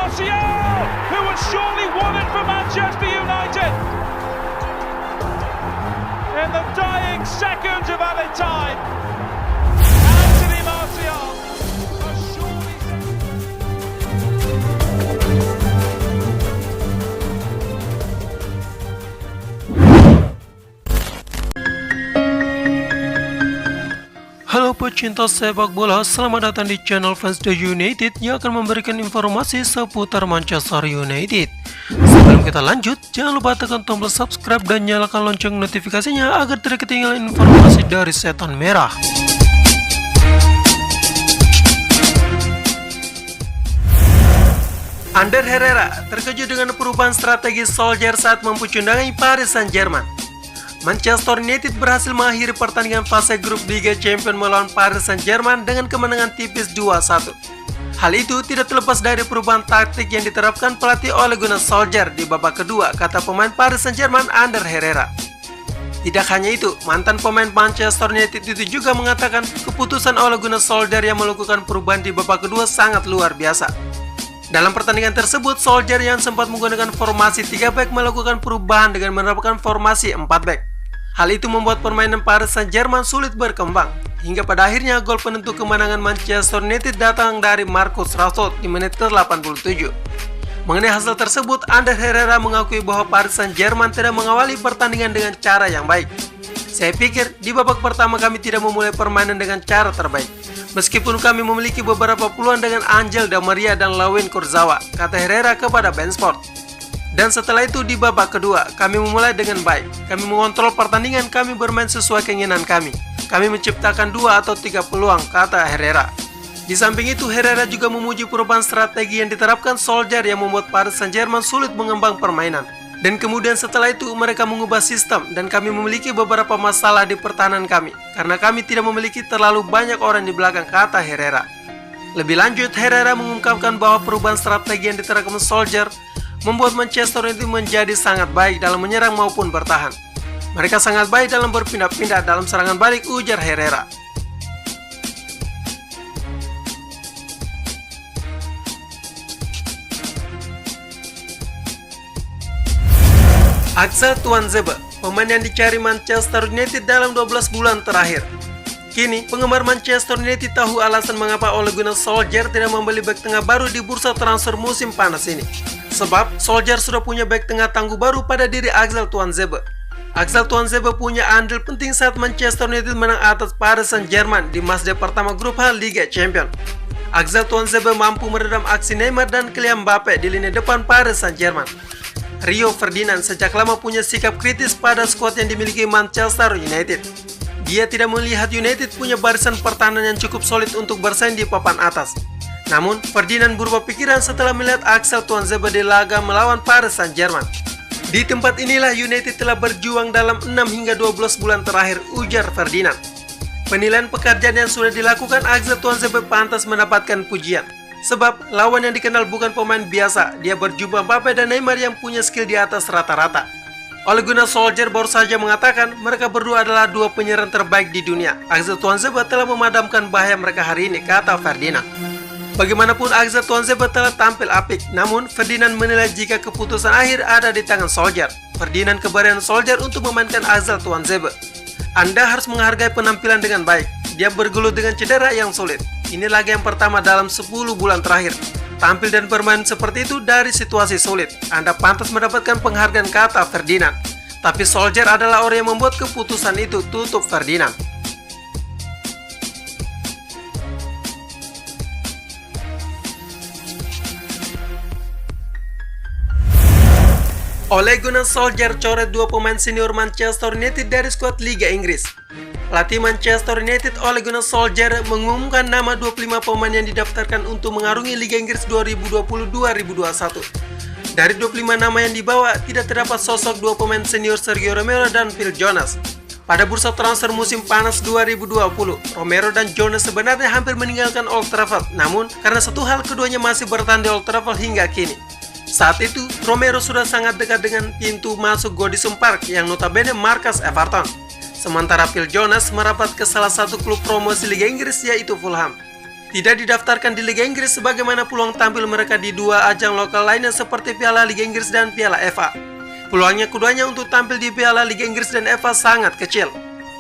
Martial, who had surely won it for Manchester United. In the dying seconds of added time, Anthony Martial has surely... Halo pecinta sepak bola, selamat datang di channel Fans The United yang akan memberikan informasi seputar Manchester United. Sebelum kita lanjut, jangan lupa tekan tombol subscribe dan nyalakan lonceng notifikasinya agar tidak ketinggalan informasi dari Setan Merah. Ander Herrera terkejut dengan perubahan strategi Solskjaer saat mempucundangi Paris Saint-Germain. Manchester United berhasil mengakhiri pertandingan fase grup Liga Champions melawan Paris Saint-Germain dengan kemenangan tipis 2-1. Hal itu tidak terlepas dari perubahan taktik yang diterapkan pelatih Ole Gunnar Solskjaer di babak kedua, kata pemain Paris Saint-Germain Ander Herrera. Tidak hanya itu, mantan pemain Manchester United itu juga mengatakan keputusan Ole Gunnar Solskjaer yang melakukan perubahan di babak kedua sangat luar biasa. Dalam pertandingan tersebut, Solskjaer yang sempat menggunakan formasi 3 back melakukan perubahan dengan menerapkan formasi 4 back. Hal itu membuat permainan Paris Saint-Germain sulit berkembang, hingga pada akhirnya gol penentu kemenangan Manchester United datang dari Marcus Rashford di menit ke-87. Mengenai hasil tersebut, Ander Herrera mengakui bahwa Paris Saint-Germain tidak mengawali pertandingan dengan cara yang baik. Saya pikir di babak pertama kami tidak memulai permainan dengan cara terbaik. Meskipun kami memiliki beberapa peluang dengan Angel Di Maria dan Layun Kurzawa, kata Herrera kepada BeIN Sport. Dan setelah itu di babak kedua, kami memulai dengan baik. Kami mengontrol pertandingan, kami bermain sesuai keinginan kami. Kami menciptakan 2 atau 3 peluang, kata Herrera. Di samping itu, Herrera juga memuji perubahan strategi yang diterapkan Solskjaer yang membuat Paris Saint-Germain sulit mengembang permainan. Dan kemudian setelah itu, mereka mengubah sistem dan kami memiliki beberapa masalah di pertahanan kami. Karena kami tidak memiliki terlalu banyak orang di belakang, kata Herrera. Lebih lanjut, Herrera mengungkapkan bahwa perubahan strategi yang diterapkan Solskjaer membuat Manchester United menjadi sangat baik dalam menyerang maupun bertahan. Mereka sangat baik dalam berpindah-pindah dalam serangan balik, ujar Herrera. Axel Tuanzebe, pemain yang dicari Manchester United dalam 12 bulan terakhir. Kini, penggemar Manchester United tahu alasan mengapa Ole Gunnar Solskjaer tidak membeli bek tengah baru di bursa transfer musim panas ini. Sebab, Solskjaer sudah punya bek tengah tangguh baru pada diri Axel Tuanzebe. Axel Tuanzebe punya andil penting saat Manchester United menang atas Paris Saint-Germain di matchday pertama grup H Liga Champions. Axel Tuanzebe mampu meredam aksi Neymar dan Kylian Mbappe di lini depan Paris Saint-Germain. Rio Ferdinand sejak lama punya sikap kritis pada skuad yang dimiliki Manchester United. Dia tidak melihat United punya barisan pertahanan yang cukup solid untuk bersaing di papan atas. Namun, Ferdinand berubah pikiran setelah melihat Axel Tuanzebe di laga melawan Paris Saint-Germain. Di tempat inilah United telah berjuang dalam 6 hingga 12 bulan terakhir, ujar Ferdinand. Penilaian pekerjaan yang sudah dilakukan Axel Tuanzebe pantas mendapatkan pujian. Sebab, lawan yang dikenal bukan pemain biasa, dia berjumpa Mbappe dan Neymar yang punya skill di atas rata-rata. Ole Gunnar Solskjaer baru saja mengatakan mereka berdua adalah 2 penyerang terbaik di dunia. Axel Tuanzebe telah memadamkan bahaya mereka hari ini, kata Ferdinand. Bagaimanapun Axel Tuanzebe telah tampil apik, namun Ferdinand menilai jika keputusan akhir ada di tangan Solskjaer. Ferdinand keberanian Solskjaer untuk memainkan Axel Tuanzebe. Anda harus menghargai penampilan dengan baik. Dia bergelut dengan cedera yang sulit. Ini laga yang pertama dalam 10 bulan terakhir. Tampil dan bermain seperti itu dari situasi sulit. Anda pantas mendapatkan penghargaan, kata Ferdinand. Tapi Solskjaer adalah orang yang membuat keputusan itu, tutup Ferdinand. Ole Gunnar Solskjaer coret 2 pemain senior Manchester United dari skuad Liga Inggris. Pelatih Manchester United Ole Gunnar Solskjaer mengumumkan nama 25 pemain yang didaftarkan untuk mengarungi Liga Inggris 2020-2021. Dari 25 nama yang dibawa, tidak terdapat sosok 2 pemain senior Sergio Romero dan Phil Jones. Pada bursa transfer musim panas 2020, Romero dan Jones sebenarnya hampir meninggalkan Old Trafford, namun karena satu hal keduanya masih bertahan di Old Trafford hingga kini. Saat itu, Romero sudah sangat dekat dengan pintu masuk Goodison Park yang notabene markas Everton. Sementara Phil Jones merapat ke salah satu klub promosi Liga Inggris yaitu Fulham. tidak didaftarkan di Liga Inggris sebagaimana peluang tampil mereka di dua ajang lokal lainnya seperti Piala Liga Inggris dan Piala FA. Peluangnya keduanya untuk tampil di Piala Liga Inggris dan FA sangat kecil.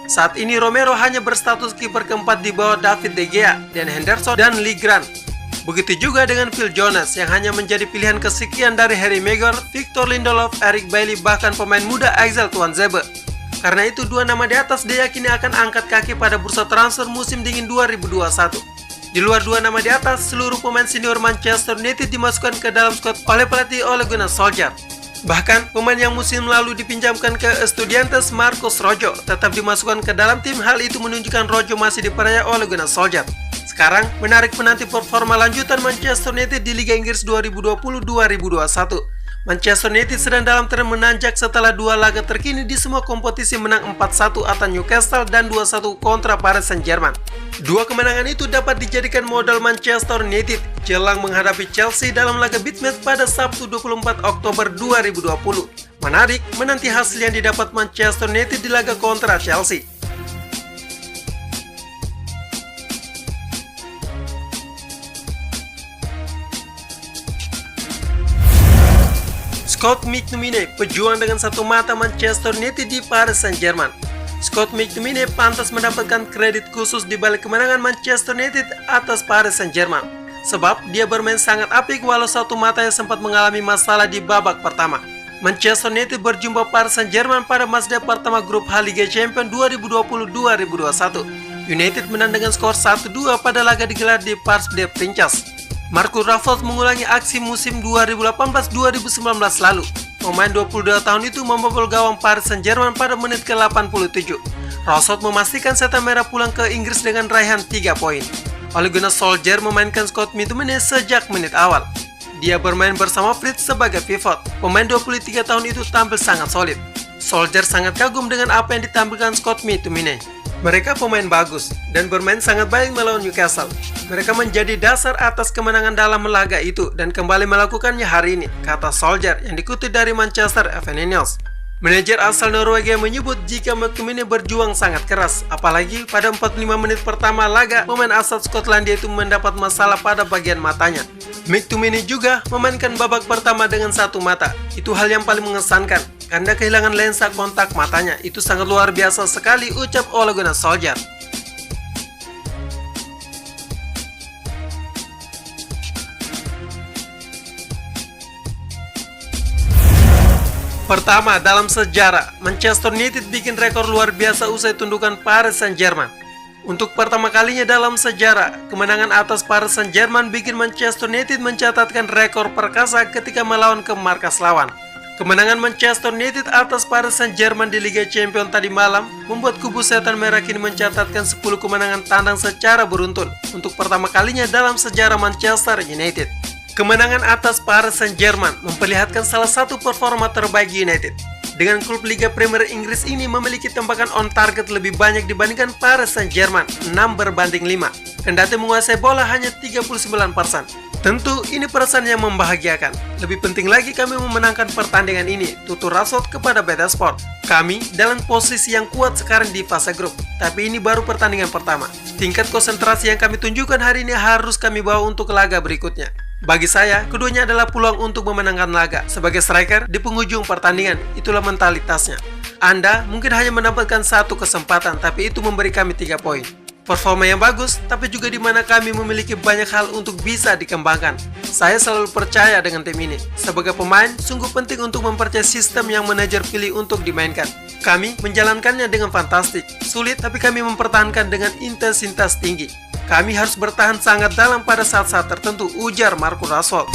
Saat ini Romero hanya berstatus kiper keempat di bawah David De Gea, Dan Henderson, dan Lee Grant. Begitu juga dengan Phil Jones yang hanya menjadi pilihan kesekian dari Harry Maguire, Victor Lindelof, Eric Bailly, bahkan pemain muda Axel Tuanzebe. Karena itu dua nama di atas diyakini akan angkat kaki pada bursa transfer musim dingin 2021. Di luar dua nama di atas, seluruh pemain senior Manchester United dimasukkan ke dalam skuad oleh pelatih Ole Gunnar Solskjaer. Bahkan pemain yang musim lalu dipinjamkan ke Estudiantes, Marcos Rojo, tetap dimasukkan ke dalam tim. Hal itu menunjukkan Rojo masih dipercaya Ole Gunnar Solskjaer. Sekarang menarik menanti performa lanjutan Manchester United di Liga Inggris 2020-2021. Manchester United sedang dalam tren menanjak setelah dua laga terkini di semua kompetisi, menang 4-1 atas Newcastle dan 2-1 kontra Paris Saint-Germain. Dua kemenangan itu dapat dijadikan modal Manchester United jelang menghadapi Chelsea dalam laga big match pada Sabtu 24 Oktober 2020. Menarik menanti hasil yang didapat Manchester United di laga kontra Chelsea. Scott McTominay, pejuang dengan satu mata Manchester United di Paris Saint-Germain. Scott McTominay pantas mendapatkan kredit khusus di balik kemenangan Manchester United atas Paris Saint-Germain. Sebab dia bermain sangat apik walau satu matanya sempat mengalami masalah di babak pertama. Manchester United berjumpa Paris Saint-Germain pada matchday pertama grup H Liga Champions 2020-2021. United menang dengan skor 1-2 pada laga digelar di Parc des Princes. Marcus Rashford mengulangi aksi musim 2018-2019 lalu. Pemain 22 tahun itu membobol gawang Paris Saint-Germain pada menit ke-87. Rashford memastikan setan merah pulang ke Inggris dengan raihan 3 poin. Ole Gunnar Solskjaer memainkan Scott McTominay sejak menit awal. Dia bermain bersama Fritz sebagai pivot. Pemain 23 tahun itu tampil sangat solid. Solskjaer sangat kagum dengan apa yang ditampilkan Scott McTominay. Mereka pemain bagus dan bermain sangat baik melawan Newcastle. Mereka menjadi dasar atas kemenangan dalam laga itu dan kembali melakukannya hari ini, kata Solskjaer yang dikutip dari Manchester Evening News. Manajer asal Norwegia menyebut jika McTominay berjuang sangat keras, apalagi pada 45 menit pertama laga, pemain asal Skotlandia itu mendapat masalah pada bagian matanya. McTominay juga memainkan babak pertama dengan satu mata. Itu hal yang paling mengesankan, karena kehilangan lensa kontak matanya. Itu sangat luar biasa sekali, ucap Ole Gunnar Solskjaer. Pertama dalam sejarah, Manchester United bikin rekor luar biasa usai tundukan Paris Saint-Germain. Untuk pertama kalinya dalam sejarah, kemenangan atas Paris Saint-Germain bikin Manchester United mencatatkan rekor perkasa ketika melawan ke markas lawan. Kemenangan Manchester United atas Paris Saint-Germain di Liga Champions tadi malam membuat kubu setan merah kini mencatatkan 10 kemenangan tandang secara beruntun untuk pertama kalinya dalam sejarah Manchester United. Kemenangan atas Paris Saint-Germain memperlihatkan salah satu performa terbaik United. Dengan klub Liga Premier Inggris ini memiliki tembakan on target lebih banyak dibandingkan Paris Saint-Germain, 6/5. Kendati menguasai bola hanya 39%. Tentu ini perasaan yang membahagiakan. Lebih penting lagi kami memenangkan pertandingan ini, tutur Rashford kepada BT Sport. Kami dalam posisi yang kuat sekarang di fase grup, tapi ini baru pertandingan pertama. Tingkat konsentrasi yang kami tunjukkan hari ini harus kami bawa untuk laga berikutnya. Bagi saya, keduanya adalah peluang untuk memenangkan laga. Sebagai striker di penghujung pertandingan, itulah mentalitasnya. Anda mungkin hanya mendapatkan satu kesempatan, tapi itu memberi kami 3 poin. Performa yang bagus, tapi juga di mana kami memiliki banyak hal untuk bisa dikembangkan. Saya selalu percaya dengan tim ini. Sebagai pemain, sungguh penting untuk mempercayai sistem yang manajer pilih untuk dimainkan. Kami menjalankannya dengan fantastik. Sulit, tapi kami mempertahankan dengan intensitas tinggi. Kami harus bertahan sangat dalam pada saat-saat tertentu, ujar Marcus Rashford.